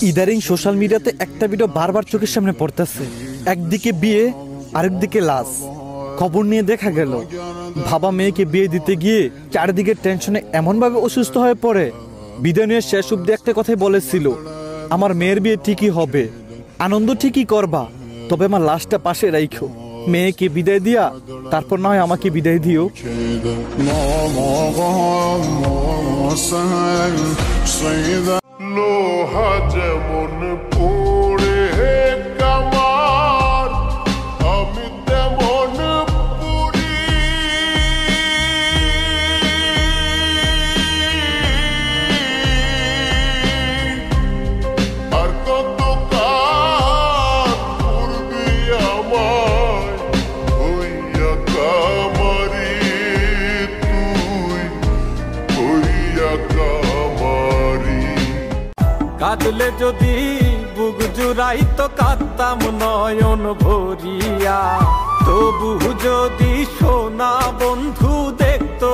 ইদারিং social মিডিয়াতে একটা video বারবার চোখের সামনে পড়তেছে, একদিকে বিয়ে আরেকদিকে লাশ। খবর নিয়ে দেখা গেল বাবা মেয়েকে বিয়ে দিতে গিয়ে চারিদিকে টেনশনে এমনভাবে অসুস্থ হয়ে পড়ে, বিদায় নিয়ে শেষ অব্দি একটা কথাই বলেছিল, আমার মেয়ের বিয়ে ঠিকই হবে, আনন্দ ঠিকই করবা, তবে আমার লাশটা পাশে রাইখো। মেয়েকে বিদায় দিয়া তারপর না হয় আমাকে বিদায় দিও। লোহা যেমন পড়ে কামার, আমি তেমন পুরি। আর কত কাল পূর্বে আমায় হইয়া কামারি, তুই হইয়া কামারি। কাঁদলে যদি বুক জুড়াইতো কাঁদতাম নয়ন ভরিয়া, তবু যদি সোনা বন্ধু দেখতো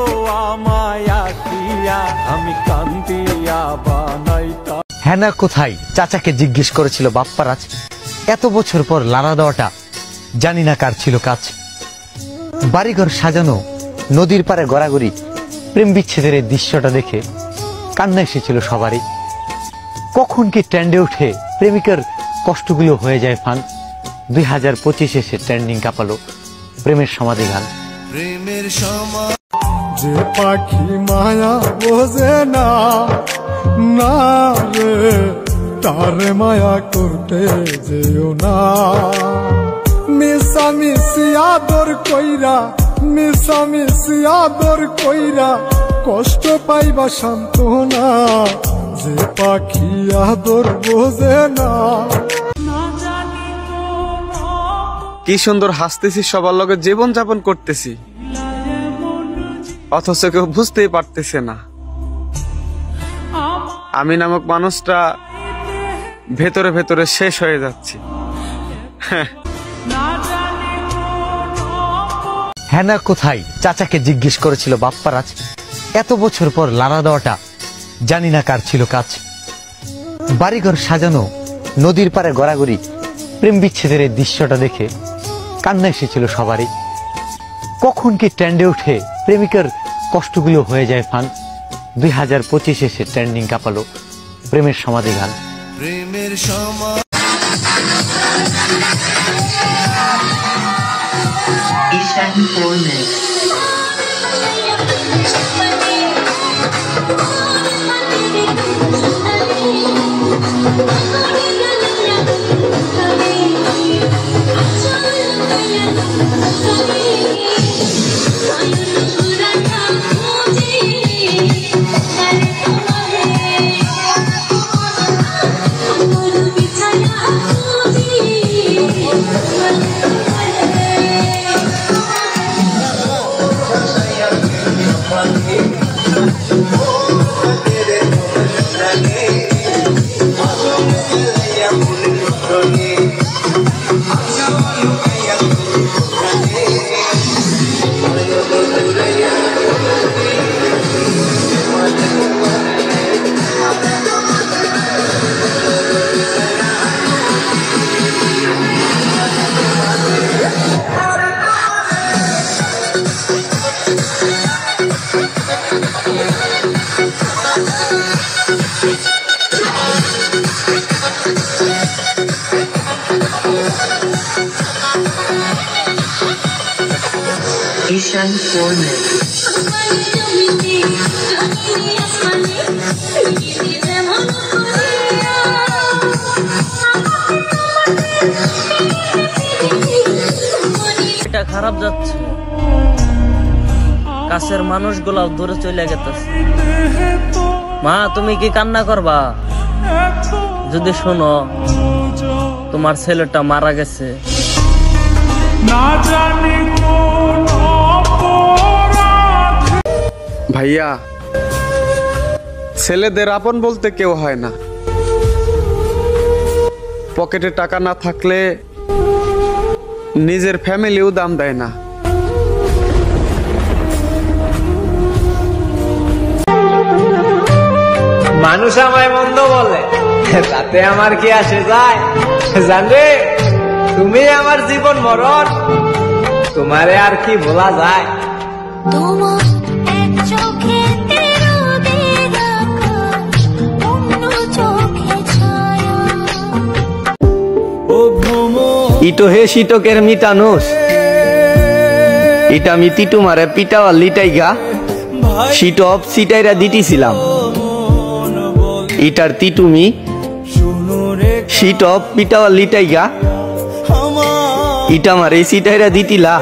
আমায় আসিয়া, আমি কান্দিয়া বানাইতাম। হেনা কোথায় চাচাকে জিজ্ঞেস করেছিল বাপ্পারাজ। এত বছর পর লাড়া দেওয়াটা জানি না কার ছিল কাজ। বাড়িঘর সাজানো, নদীর পারে গড়াগড়ি, প্রেম বিচ্ছেদের এই দৃশ্যটা দেখে কান্না এসেছিল সবারই। কখন কি ট্রেন্ডে উঠে প্রেমিকার কষ্টগুলো হয়ে যায় ফান। 2025 এসে ট্রেন্ডিং কাঁপালো প্রেমের সমাধি গান। প্রেমের সমাধি যে পাখি মায়া বোঝে না, না রে তারে মায়া করতে যেও না। মিশামিশি আদর কইরা, মিশামিশি আদর কইরা কষ্ট পাইবা সান্ত্বনা, যে পাখি আদর বোঝে না। কি সুন্দর হাসতেছি, সবার লগে জীবন যাপন করতেছি, অথচ কেউ বুঝতেই পারতেছে না আমি নামক মানুষটা ভেতরে ভেতরে শেষ হয়ে যাচ্ছি। হেনা কোথায় চাচাকে জিজ্ঞেস করেছিল বাপ্পারাজ। এত বছর পর লাড়া দেওয়াটা জানি না কার ছিল কাজ। বাড়িঘর সাজানো, নদীর পারে গড়াগড়ি, প্রেম বিচ্ছেদের এই দৃশ্যটা দেখে কান্না এসেছিল সবারই। কখন কি ট্রেন্ডে উঠে প্রেমিকার কষ্টগুলো হয়ে যায় ফান। 2025 এসে ট্রেন্ডিং কাঁপালো প্রেমের সমাধি গান। প্রেমের সমাধি Ishan Foreman. এটা খারাপ যাচ্ছে, কাছের মানুষগুলো দূরে চলে গেছে। মা তুমি কি কান্না করবা? যদি শোনো তোমার ছেলেটা মারা গেছে। ভাইয়া, ছেলেদের আপন বলতে কেউ হয় না। পকেটে টাকা না থাকলে নিজের ফ্যামিলিও দাম দেয় না। মানুষ আমায় মন্দ বলে, তাতে আমার কি আসে যায়? জানরে, তুমি আমার জীবন মরণ, তোমারে আর কি বলা যায়? ইটো হে শীতকের মিটানোস, এটা আমি তিটু মারে পিটাওয়ার লিটাইগা শীতপ সিটাইরা দিতেছিলাম। ইটার তিটুমি শীতপ পিটাওয়ার লিটাইগা ইটা মারে সিটাইরা দিতিলা।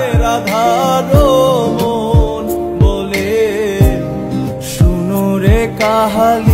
শুনো রে কাহালি